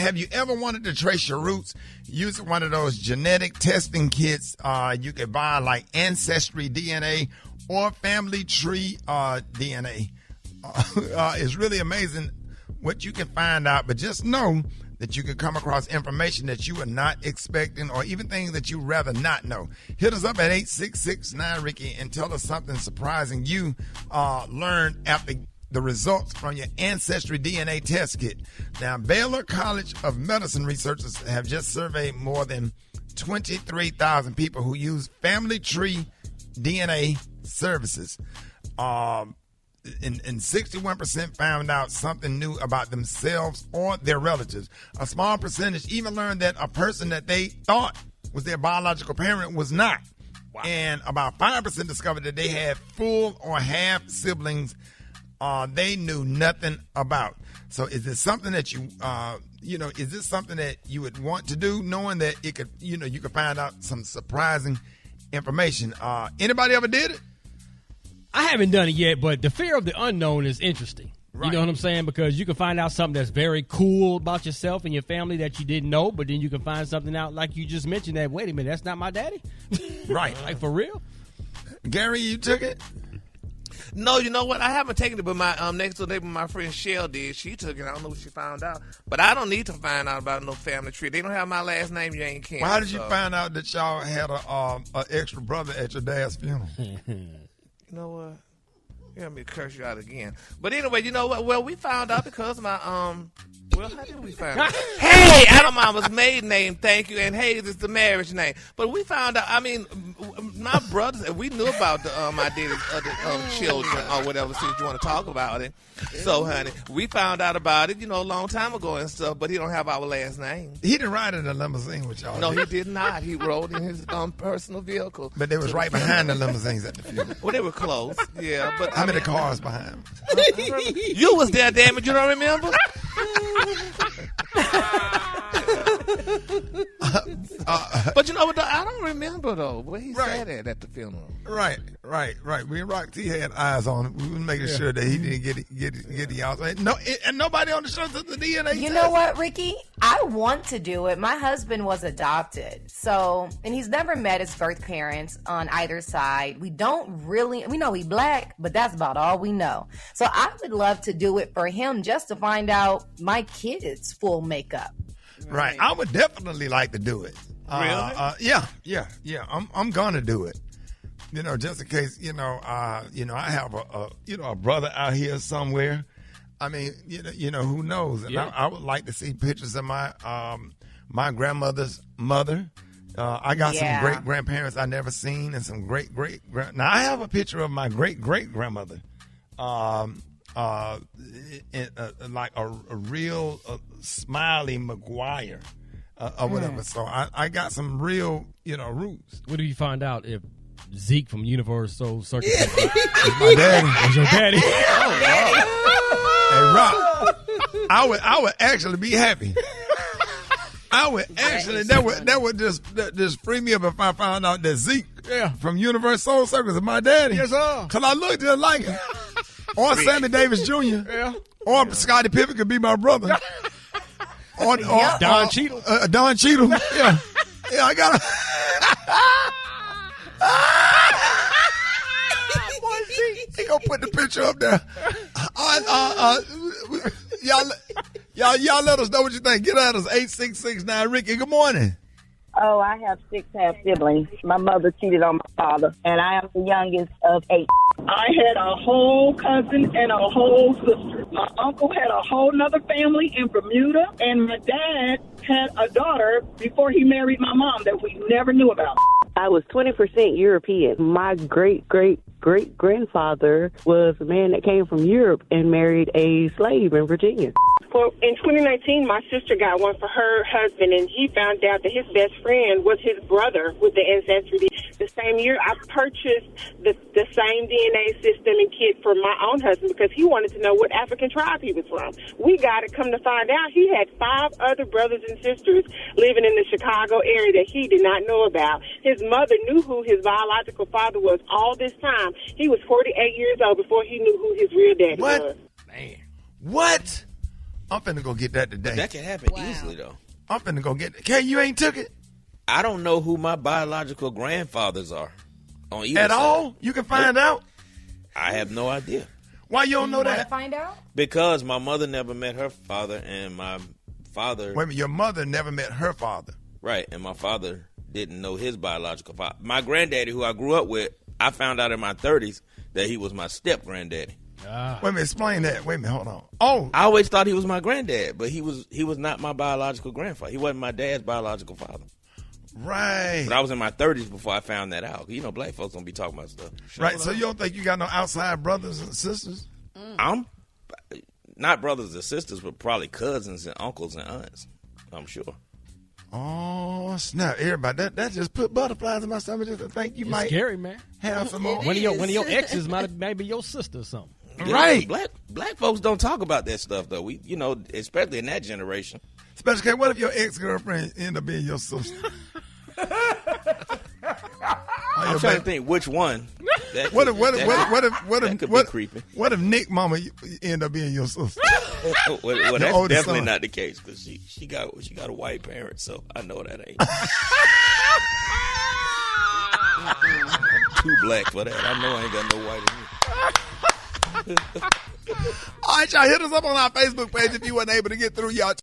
have you ever wanted to trace your roots using one of those genetic testing kits you could buy, like Ancestry DNA or Family Tree DNA? It's really amazing what you can find out, but just know that you can come across information that you were not expecting, or even things that you'd rather not know. Hit us up at 866-9-RICKY and tell us something surprising you learned after the results from your Ancestry DNA test kit. Now, Baylor College of Medicine researchers have just surveyed more than 23,000 people who use Family Tree DNA services. And 61% found out something new about themselves or their relatives. A small percentage even learned that a person that they thought was their biological parent was not. Wow. And about 5% discovered that they had full or half siblings they knew nothing about. So is this something that you, is this something that you would want to do, knowing that it could, you could find out some surprising information? Anybody ever did it? I haven't done it yet, but the fear of the unknown is interesting. Right. You know what I'm saying? Because you can find out something that's very cool about yourself and your family that you didn't know, but then you can find something out like you just mentioned that, wait a minute, that's not my daddy? Right. Like, for real? Gary, you took it? No, you know what? I haven't taken it, but my next door neighbor, my friend Shell, did. She took it. I don't know what she found out. But I don't need to find out about no family tree. They don't have my last name. You ain't can. Well, how did you find out that y'all had a extra brother at your dad's funeral? You know what? You want me to curse you out again. But anyway, you know what? Well, we found out because my, how did we find out? Hey, Adamama's maiden name, thank you, and Hayes is the marriage name. But we found out, my brothers, we knew about the identity of the children or whatever, since you want to talk about it. So, honey, we found out about it, a long time ago and stuff, but he don't have our last name. He didn't ride in a limousine with y'all. No, he did not. He rode in his personal vehicle. But they was right behind the limousines at the funeral. Well, they were close, yeah. But how many cars behind? You was there, damn it. You don't remember? But you know what? I don't remember though where he sat at the funeral. Right. We and Rock T had eyes on him. We were making sure that he didn't get the outside. No, and nobody on the show took the DNA. You know what, Ricky? I want to do it. My husband was adopted, and he's never met his birth parents on either side. We know he's black, but that's about all we know. So I would love to do it for him, just to find out my kids' full makeup. Right. I would definitely like to do it. Really? Yeah. I'm gonna do it. Just in case, I have a brother out here somewhere. I mean, who knows? And I would like to see pictures of my my grandmother's mother. I got some great grandparents I never seen, and some great now I have a picture of my great grandmother. Like a real Smiley McGuire or whatever. So I got some real, roots. What do you find out if Zeke from Universal Circus is my daddy? Is your daddy? Hey, Rock, I would actually be happy. I would actually, that would just free me up if I found out that Zeke from Universal Circus is my daddy. Yes, sir. Because I look just like him. Or Sammy Davis Jr. Yeah. Or Scottie Pippen could be my brother. Or Don Cheadle. Don Cheadle. Yeah. Yeah, I got He gonna put the picture up there. Y'all let us know what you think. Get at us, 866-9-RICKY. Good morning. Oh, I have 6 half siblings. My mother cheated on my father, and I am the youngest of 8. I had a whole cousin and a whole sister. My uncle had a whole nother family in Bermuda, and my dad had a daughter before he married my mom that we never knew about. I was 20% European. My great-great-great-grandfather was a man that came from Europe and married a slave in Virginia. In 2019, my sister got one for her husband, and he found out that his best friend was his brother with the ancestry. The same year, I purchased the same DNA system and kit for my own husband because he wanted to know what African tribe he was from. We got it. Come to find out, he had 5 other brothers and sisters living in the Chicago area that he did not know about. His mother knew who his biological father was all this time. He was 48 years old before he knew who his real daddy was. Man. What? I'm finna go get that today. That can happen easily, though. I'm finna go get it. Kay, you ain't took it? I don't know who my biological grandfathers are on either At side. all? You can find out? I have no idea. Why you don't know Want to that? find out? Because my mother never met her father, and my father... Wait a minute, your mother never met her father. Right, and my father didn't know his biological father. My granddaddy, who I grew up with, I found out in my 30s that he was my step-granddaddy. Wait a minute, explain that. Wait a minute, hold on. Oh, I always thought he was my granddad, but he was not my biological grandfather. He wasn't my dad's biological father. right. But I was in my 30s before I found that out. You know, black folks don't be talking about stuff. Right, so you don't think you got no outside brothers and sisters? I'm not brothers and sisters, but probably cousins and uncles and aunts, I'm sure. Oh, snap. Everybody, that just put butterflies in my stomach just to think you It's might scary, man. have some more. One of your exes might be your sister or something. Yeah, Right. Black folks don't talk about that stuff, though. We, you know, especially in that generation. Especially, Kay, what if your ex-girlfriend end up being your sister? I'm trying to think which one. That What could be creepy. What if Nick mama end up being your sister? Well, that's oldest definitely son. not the case because she got a white parent, so I know that ain't. I'm too black for that. I know I ain't got no white in me. All right, y'all, hit us up on our Facebook page if you weren't able to get through, y'all.